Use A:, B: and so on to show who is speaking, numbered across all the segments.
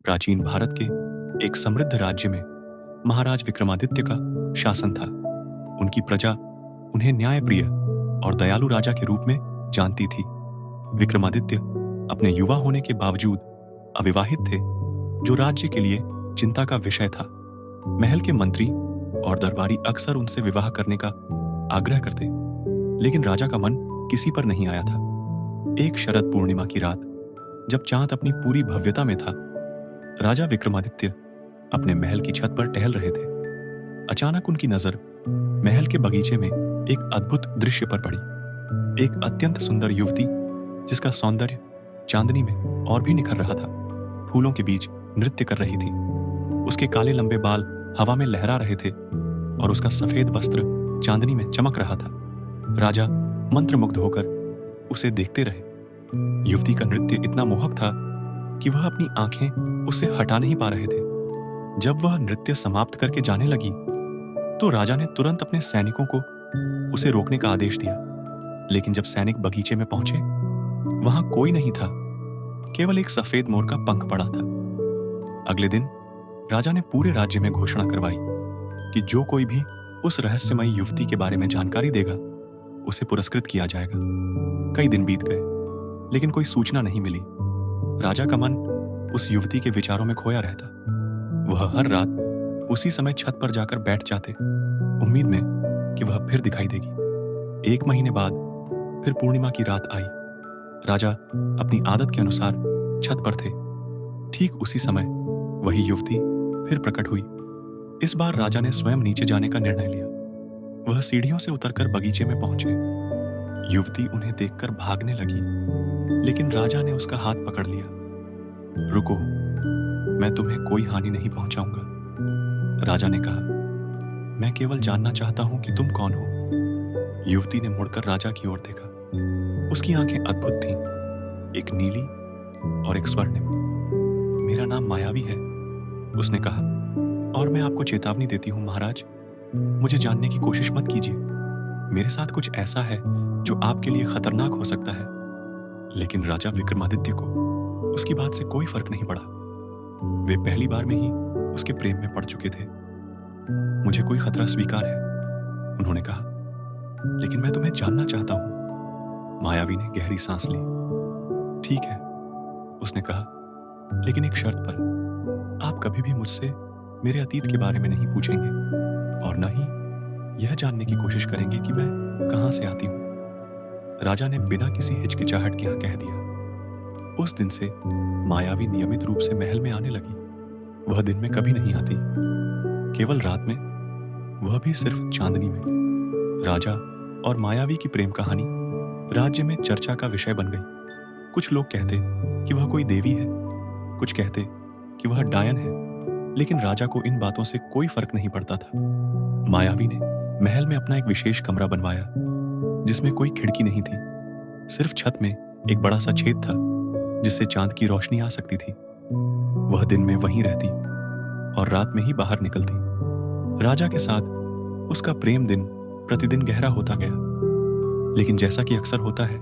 A: प्राचीन भारत के एक समृद्ध राज्य में महाराज विक्रमादित्य का शासन था। उनकी प्रजा उन्हें न्यायप्रिय और दयालु राजा के रूप में जानती थी। विक्रमादित्य अपने युवा होने के बावजूद अविवाहित थे, जो राज्य के लिए चिंता का विषय था। महल के मंत्री और दरबारी अक्सर उनसे विवाह करने का आग्रह करते, लेकिन राजा का मन किसी पर नहीं आया था। एक शरद पूर्णिमा की रात, जब चांद अपनी पूरी भव्यता में था, राजा विक्रमादित्य अपने महल की छत पर टहल रहे थे। अचानक उनकी नजर महल के बगीचे में एक अद्भुत दृश्य पर पड़ी। एक अत्यंत सुंदर युवती, जिसका सौंदर्य चांदनी में और भी निखर रहा था, फूलों के बीच नृत्य कर रही थी। उसके काले लंबे बाल हवा में लहरा रहे थे और उसका सफेद वस्त्र चांदनी में चमक रहा था। राजा मंत्रमुग्ध होकर उसे देखते रहे। युवती का नृत्य इतना मोहक था कि वह अपनी आंखें उससे हटा नहीं पा रहे थे। जब वह नृत्य समाप्त करके जाने लगी, तो राजा ने तुरंत अपने सैनिकों को उसे रोकने का आदेश दिया। लेकिन जब सैनिक बगीचे में पहुंचे, वहां कोई नहीं था, केवल एक सफेद मोर का पंख पड़ा था। अगले दिन राजा ने पूरे राज्य में घोषणा करवाई कि जो कोई भी उस रहस्यमयी युवती के बारे में जानकारी देगा, उसे पुरस्कृत किया जाएगा। कई दिन बीत गए, लेकिन कोई सूचना नहीं मिली। राजा का मन उस युवती के विचारों में खोया रहता। वह हर रात उसी समय छत पर जाकर बैठ जाते, उम्मीद में कि वह फिर दिखाई देगी। 1 महीने बाद फिर पूर्णिमा की रात आई। राजा अपनी आदत के अनुसार छत पर थे। ठीक उसी समय वही युवती फिर प्रकट हुई। इस बार राजा ने स्वयं नीचे जाने का निर्णय लिया। वह सीढ़ियों से उतरकर बगीचे में पहुंचे। युवती उन्हें देखकर भागने लगी, लेकिन राजा ने उसका हाथ पकड़ लिया। रुको, मैं तुम्हें कोई हानि नहीं पहुंचाऊंगा, राजा ने कहा। मैं केवल जानना चाहता हूं कि तुम कौन हो। युवती ने मुड़कर राजा की ओर देखा। उसकी आंखें अद्भुत थीं, एक नीली और एक स्वर्णिम। मेरा नाम मायावी है, उसने कहा, और मैं आपको चेतावनी देती हूं महाराज, मुझे जानने की कोशिश मत कीजिए। मेरे साथ कुछ ऐसा है जो आपके लिए खतरनाक हो सकता है। लेकिन राजा विक्रमादित्य को उसकी बात से कोई फर्क नहीं पड़ा। वे पहली बार में ही उसके प्रेम में पड़ चुके थे। मुझे कोई खतरा स्वीकार है, उन्होंने कहा, लेकिन मैं तुम्हें जानना चाहता हूं। मायावी ने गहरी सांस ली। ठीक है, उसने कहा, लेकिन एक शर्त पर। आप कभी भी मुझसे मेरे अतीत के बारे में नहीं पूछेंगे और न ही यह जानने की कोशिश करेंगे कि मैं कहां से आती हूं। राजा ने बिना किसी हिचकिचाहट के हाँ कह दिया। उस दिन से मायावी नियमित रूप से महल में आने लगी। वह दिन में कभी नहीं आती, केवल रात में, वह भी सिर्फ चांदनी में। राजा और मायावी की प्रेम कहानी राज्य में चर्चा का विषय बन गई। कुछ लोग कहते कि वह कोई देवी है, कुछ कहते कि वह डायन है, लेकिन राजा को इन बातों से कोई फर्क नहीं पड़ता था। मायावी ने महल में अपना एक विशेष कमरा बनवाया, जिसमें कोई खिड़की नहीं थी। सिर्फ छत में एक बड़ा सा छेद था, जिससे चांद की रोशनी आ सकती थी। वह दिन में वहीं रहती और रात में ही बाहर निकलती। राजा के साथ उसका प्रेम दिन प्रतिदिन गहरा होता गया। लेकिन जैसा कि अक्सर होता है,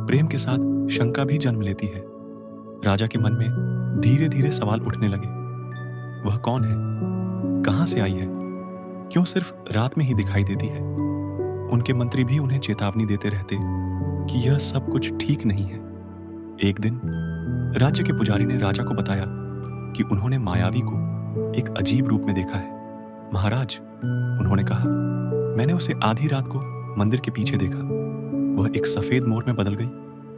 A: प्रेम के साथ शंका भी जन्म लेती है। राजा के मन में धीरे धीरे सवाल उठने लगे। वह कौन है? कहां से आई है? क्यों सिर्फ रात में ही दिखाई देती है? उनके मंत्री भी उन्हें चेतावनी देते रहते कि यह सब कुछ ठीक नहीं है। एक दिन राज्य के पुजारी ने राजा को बताया कि उन्होंने मायावी को एक अजीब रूप में देखा है। महाराज, उन्होंने कहा, मैंने उसे आधी रात को मंदिर के पीछे देखा। वह एक सफेद मोर में बदल गई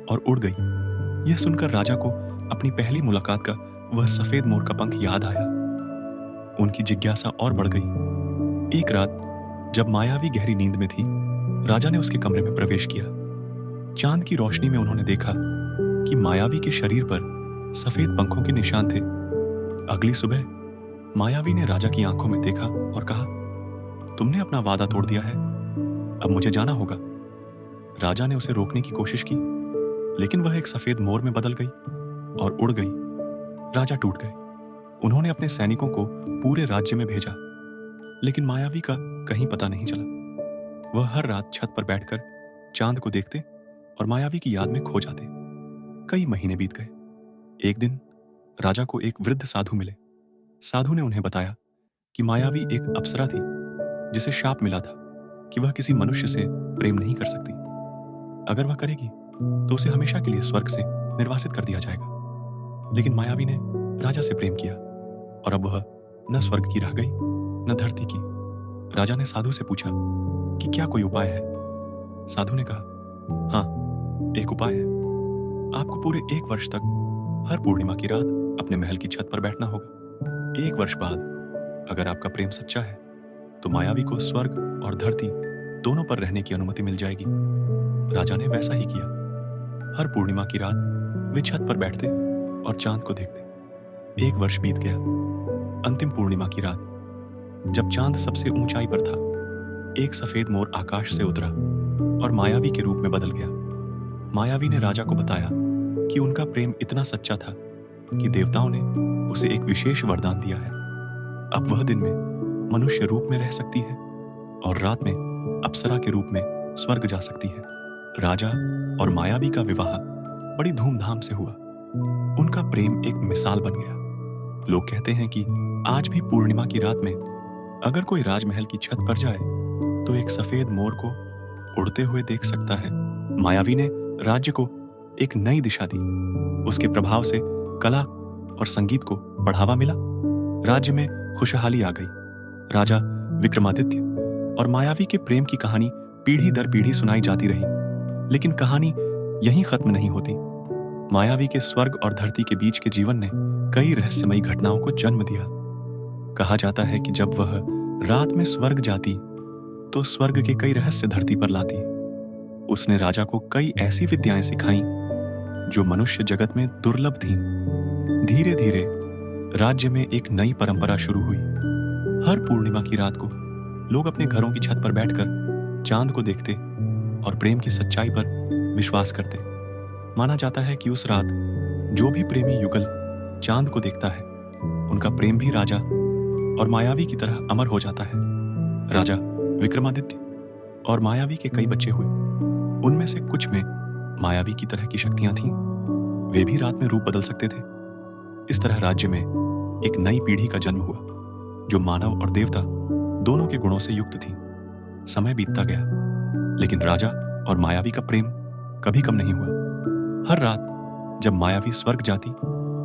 A: और उड़ गई। यह सुनकर राजा को अपनी पहली मुलाकात का वह सफेद मोर का पंख याद आया। उनकी जिज्ञासा और बढ़ गई। एक रात जब मायावी गहरी नींद में थी, राजा ने उसके कमरे में प्रवेश किया। चांद की रोशनी में उन्होंने देखा कि मायावी के शरीर पर सफेद पंखों के निशान थे। अगली सुबह मायावी ने राजा की आंखों में देखा और कहा, तुमने अपना वादा तोड़ दिया है, अब मुझे जाना होगा। राजा ने उसे रोकने की कोशिश की, लेकिन वह एक सफेद मोर में बदल गई और उड़ गई। राजा टूट गए। उन्होंने अपने सैनिकों को पूरे राज्य में भेजा, लेकिन मायावी का कहीं पता नहीं चला। वह हर रात छत पर बैठकर चांद को देखते और मायावी की याद में खो जाते। कई महीने बीत गए। एक दिन राजा को एक वृद्ध साधु मिले। साधु ने उन्हें बताया कि मायावी एक अप्सरा थी जिसे शाप मिला था कि वह किसी मनुष्य से प्रेम नहीं कर सकती। अगर वह करेगी तो उसे हमेशा के लिए स्वर्ग से निर्वासित कर दिया जाएगा। लेकिन मायावी ने राजा से प्रेम किया और अब वह न स्वर्ग की रह गई न धरती की। राजा ने साधु से पूछा कि क्या कोई उपाय है। साधु ने कहा, हाँ, एक उपाय है। आपको पूरे 1 वर्ष तक हर पूर्णिमा की रात अपने महल की छत पर बैठना होगा। 1 वर्ष बाद अगर आपका प्रेम सच्चा है तो मायावी को स्वर्ग और धरती दोनों पर रहने की अनुमति मिल जाएगी। राजा ने वैसा ही किया। हर पूर्णिमा की रात वे छत पर बैठते और चांद को देखते। 1 वर्ष बीत गया। अंतिम पूर्णिमा की रात जब चांद सबसे ऊंचाई पर था, एक सफेद मोर आकाश से उतरा और मायावी के रूप में बदल गया। मायावी ने राजा को बताया कि उनका प्रेम इतना सच्चा था कि देवताओं ने उसे एक विशेष वरदान दिया है। अब वह दिन में मनुष्य रूप में रह सकती है और रात में अप्सरा के रूप में स्वर्ग जा सकती है। राजा और मायावी का विवाह बड़ी धूमधाम से हुआ। उनका प्रेम एक मिसाल बन गया। लोग कहते हैं कि आज भी पूर्णिमा की रात में अगर कोई राजमहल की छत पर जाए तो एक सफेद मोर को उड़ते हुए देख सकता है। मायावी ने राज्य को एक नई दिशा दी। उसके प्रभाव से कला और संगीत को बढ़ावा मिला। राज्य में खुशहाली आ गई। राजा विक्रमादित्य और मायावी के प्रेम की कहानी पीढ़ी दर पीढ़ी सुनाई जाती रही। लेकिन कहानी यहीं खत्म नहीं होती। मायावी के स्वर्ग और धरती के बीच के जीवन ने कई रहस्यमयी घटनाओं को जन्म दिया। कहा जाता है कि जब वह रात में स्वर्ग जाती तो स्वर्ग के कई रहस्य धरती पर लाती। उसने राजा को कई ऐसी विद्याएं सिखाई जो मनुष्य जगत में दुर्लभ थीं। धीरे धीरे राज्य में एक नई परंपरा शुरू हुई। हर पूर्णिमा की रात को लोग अपने घरों की छत पर बैठकर चांद को देखते और प्रेम की सच्चाई पर विश्वास करते। माना जाता है कि उस रात जो भी प्रेमी युगल चांद को देखता है उनका प्रेम भी राजा और मायावी की तरह अमर हो जाता है। राजा विक्रमादित्य और मायावी के कई बच्चे हुए। उनमें से कुछ में मायावी की तरह की शक्तियां थीं। वे भी रात में रूप बदल सकते थे। इस तरह राज्य में एक नई पीढ़ी का जन्म हुआ जो मानव और देवता दोनों के गुणों से युक्त थी। समय बीतता गया लेकिन राजा और मायावी का प्रेम कभी कम नहीं हुआ। हर रात जब मायावी स्वर्ग जाती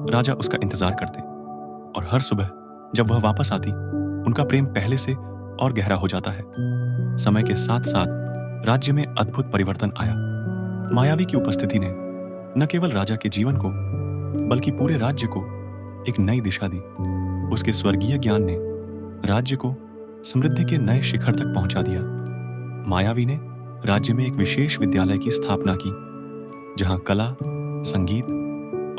A: राजा उसका इंतजार करते और हर सुबह जब वह वापस आती उनका प्रेम पहले से और गहरा हो जाता है। समय के साथ साथ राज्य में अद्भुत परिवर्तन आया। मायावी की उपस्थिति ने न केवल राजा के जीवन को बल्कि पूरे राज्य को एक नई दिशा दी। उसके स्वर्गीय ज्ञान ने राज्य को समृद्धि के नए शिखर तक पहुंचा दिया। मायावी ने राज्य में एक विशेष विद्यालय की स्थापना की जहां कला, संगीत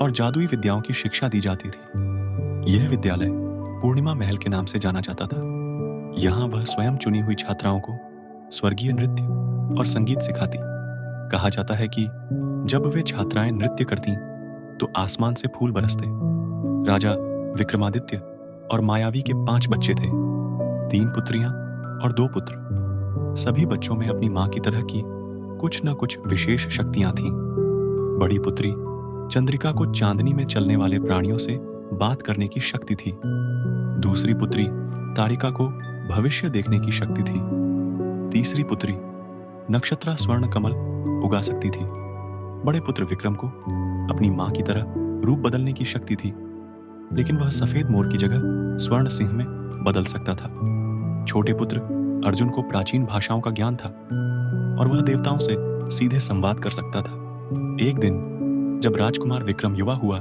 A: और जादुई विद्याओं की शिक्षा दी जाती थी। यह विद्यालय पूर्णिमा महल के नाम से जाना जाता था। यहाँ वह स्वयं चुनी हुई छात्राओं को स्वर्गीय नृत्य और संगीत सिखाती। कहा जाता है कि जब वे छात्राएं नृत्य करतीं तो आसमान से फूल बरसते। राजा विक्रमादित्य और मायावी के 5 बच्चे थे, 3 पुत्रियां और 2 पुत्र। सभी बच्चों में अपनी मां की तरह की कुछ न कुछ विशेष शक्तियां थीं। बड़ी पुत्री चंद्रिका को चांदनी में चलने वाले प्राणियों से बात करने की शक्ति थी। दूसरी पुत्री तारिका को भविष्य देखने की शक्ति थी। तीसरी पुत्री नक्षत्रा स्वर्ण कमल उगा सकती थी। बड़े पुत्र विक्रम को अपनी मां की तरह रूप बदलने की शक्ति थी, लेकिन वह सफेद मोर की जगह स्वर्ण सिंह में बदल सकता था। छोटे पुत्र अर्जुन को प्राचीन भाषाओं का ज्ञान था और वह देवताओं से सीधे संवाद कर सकता था। एक दिन जब राजकुमार विक्रम युवा हुआ,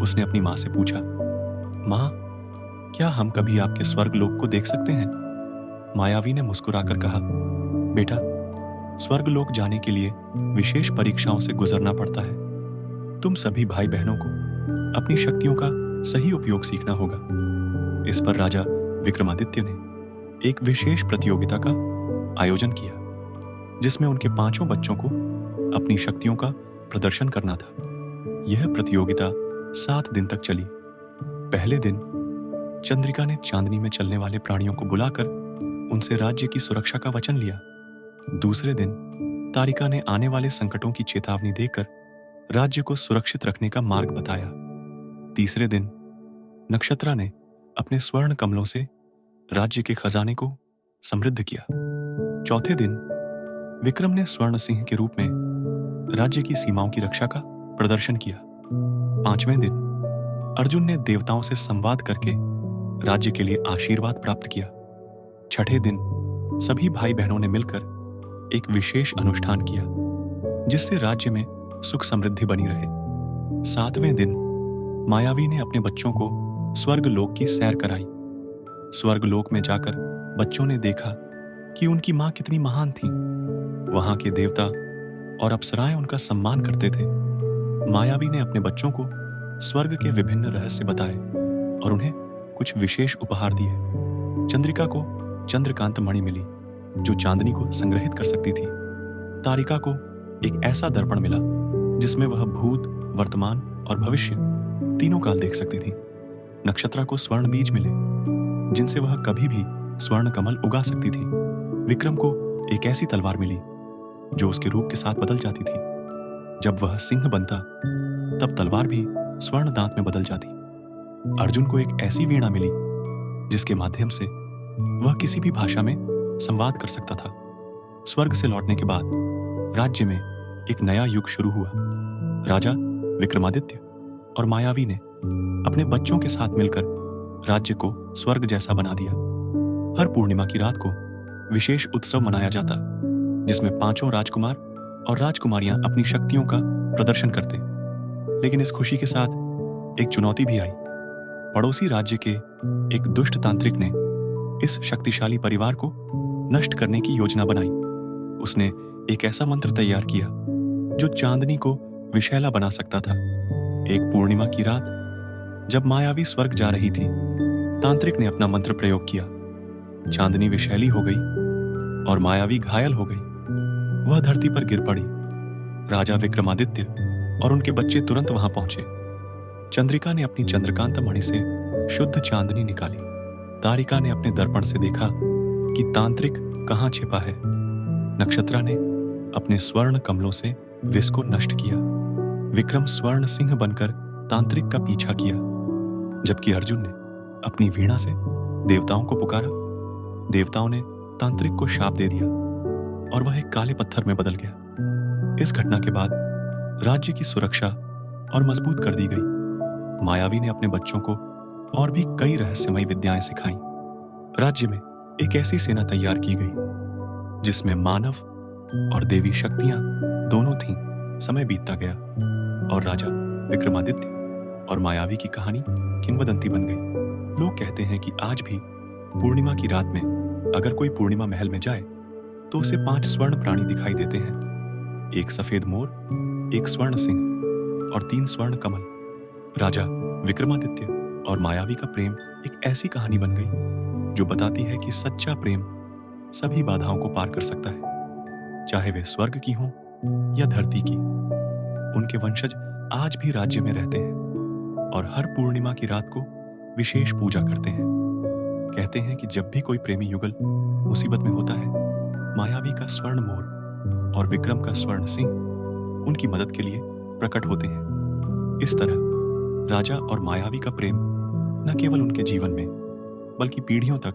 A: उसने अपनी मां से पूछा, मां, क्या हम कभी आपके स्वर्ग लोक को देख सकते हैं? मायावी ने मुस्कुराकर कहा, बेटा, स्वर्ग लोक जाने के लिए विशेष परीक्षाओं से गुजरना पड़ता है। तुम सभी भाई बहनों को अपनी शक्तियों का सही उपयोग सीखना होगा। इस पर राजा विक्रमादित्य ने एक विशेष प्रतियोगिता का आयोजन किया जिसमें उनके 5 बच्चों को अपनी शक्तियों का प्रदर्शन करना था। यह प्रतियोगिता 7 दिन तक चली। पहले दिन चंद्रिका ने चांदनी में चलने वाले प्राणियों को बुलाकर उनसे राज्य की सुरक्षा का वचन लिया। दूसरे दिन तारिका ने आने वाले संकटों की चेतावनी देकर राज्य को सुरक्षित रखने का मार्ग बताया। तीसरे दिन नक्षत्रा ने अपने स्वर्ण कमलों से राज्य के खजाने को समृद्ध किया। चौथे दिन विक्रम ने स्वर्ण सिंह के रूप में राज्य की सीमाओं की रक्षा का प्रदर्शन किया। पांचवें दिन अर्जुन ने देवताओं से संवाद करके राज्य के लिए आशीर्वाद प्राप्त किया। छठे दिन सभी भाई बहनों ने मिलकर एक विशेष अनुष्ठान किया जिससे राज्य में सुख समृद्धि बनी रहे। सातवें दिन मायावी ने अपने बच्चों को स्वर्ग लोक की सैर कराई। स्वर्ग लोक में जाकर बच्चों ने देखा कि उनकी मां कितनी महान थी। वहां के देवता और अप्सराएं उनका सम्मान करते थे। मायावी ने अपने बच्चों को स्वर्ग के विभिन्न रहस्य बताए और उन्हें कुछ विशेष उपहार दिए। चंद्रिका को चंद्रकांत मणि मिली जो चांदनी को संग्रहित कर सकती थी। तारिका को एक ऐसा दर्पण मिला जिसमें वह भूत, वर्तमान और भविष्य तीनों काल देख सकती थी। नक्षत्रा को स्वर्ण बीज मिले जिनसे वह कभी भी स्वर्ण कमल उगा सकती थी। विक्रम को एक ऐसी तलवार मिली जो उसके रूप के साथ बदल जाती थी। जब वह सिंह बनता तब तलवार भी स्वर्ण दांत में बदल जाती। अर्जुन को एक ऐसी वीणा मिली जिसके माध्यम से वह किसी भी भाषा में संवाद कर सकता था। स्वर्ग से लौटने के बाद राज्य में एक नया युग शुरू हुआ। राजा विक्रमादित्य और मायावी ने अपने बच्चों के साथ मिलकर राज्य को स्वर्ग जैसा बना दिया। हर पूर्णिमा की रात को विशेष उत्सव मनाया जाता जिसमें पांचों राजकुमार और राजकुमारियां अपनी शक्तियों का प्रदर्शन करते। लेकिन इस खुशी के साथ एक चुनौती भी आई। पड़ोसी राज्य के एक दुष्ट तांत्रिक ने इस शक्तिशाली परिवार को नष्ट करने की योजना बनाई। उसने एक ऐसा मंत्र तैयार किया जो चांदनी को विषैला बना सकता था। एक पूर्णिमा की रात जब मायावी स्वर्ग जा रही थी, तांत्रिक ने अपना मंत्र प्रयोग किया। चांदनी विषैली हो गई और मायावी घायल हो गई। वह धरती पर गिर पड़ी। राजा विक्रमादित्य और उनके बच्चे तुरंत वहां पहुंचे। चंद्रिका ने अपनी चंद्रकांत मणि से शुद्ध चांदनी निकाली। तारिका ने अपने दर्पण से देखा कि तांत्रिक कहां छिपा है। नक्षत्रा ने अपने स्वर्ण कमलों से विष को नष्ट किया। विक्रम स्वर्ण सिंह बनकर तांत्रिक का पीछा किया, जबकि अर्जुन ने अपनी वीणा से देवताओं को पुकारा। देवताओं ने तांत्रिक को शाप दे दिया और वह एक काले पत्थर में बदल गया। इस घटना के बाद राज्य की सुरक्षा और मजबूत कर दी गई। मायावी ने अपने बच्चों को और भी कई रहस्यमयी विद्याएं सिखाई। राज्य में एक ऐसी सेना तैयार की गई जिसमें मानव और देवी शक्तियां दोनों थीं। समय बीतता गया और राजा विक्रमादित्य और मायावी की कहानी किंवदंती बन गई। लोग कहते हैं कि आज भी पूर्णिमा की रात में अगर कोई पूर्णिमा महल में जाए तो उसे 5 स्वर्ण प्राणी दिखाई देते हैं। एक सफेद मोर, एक स्वर्ण सिंह और 3 स्वर्ण कमल। राजा विक्रमादित्य और मायावी का प्रेम एक ऐसी कहानी बन गई जो बताती है कि सच्चा प्रेम सभी बाधाओं को पार कर सकता है, चाहे वे स्वर्ग की हों या धरती की। उनके वंशज आज भी राज्य में रहते हैं और हर पूर्णिमा की रात को विशेष पूजा करते हैं। कहते हैं कि जब भी कोई प्रेमी युगल मुसीबत में होता है, मायावी का स्वर्ण मोर और विक्रम का स्वर्ण सिंह उनकी मदद के लिए प्रकट होते हैं। इस तरह राजा और मायावी का प्रेम न केवल उनके जीवन में बल्कि पीढ़ियों तक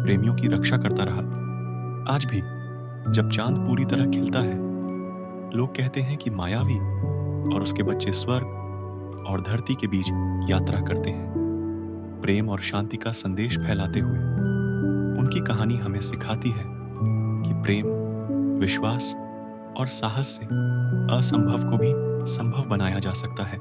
A: प्रेमियों की रक्षा करता रहा। आज भी जब चांद पूरी तरह खिलता है, लोग कहते हैं कि मायावी और उसके बच्चे स्वर्ग और धरती के बीच यात्रा करते हैं, प्रेम और शांति का संदेश फैलाते हुए। उनकी कहानी हमें सिखाती है कि प्रेम, विश्वास और साहस से असंभव को भी संभव बनाया जा सकता है।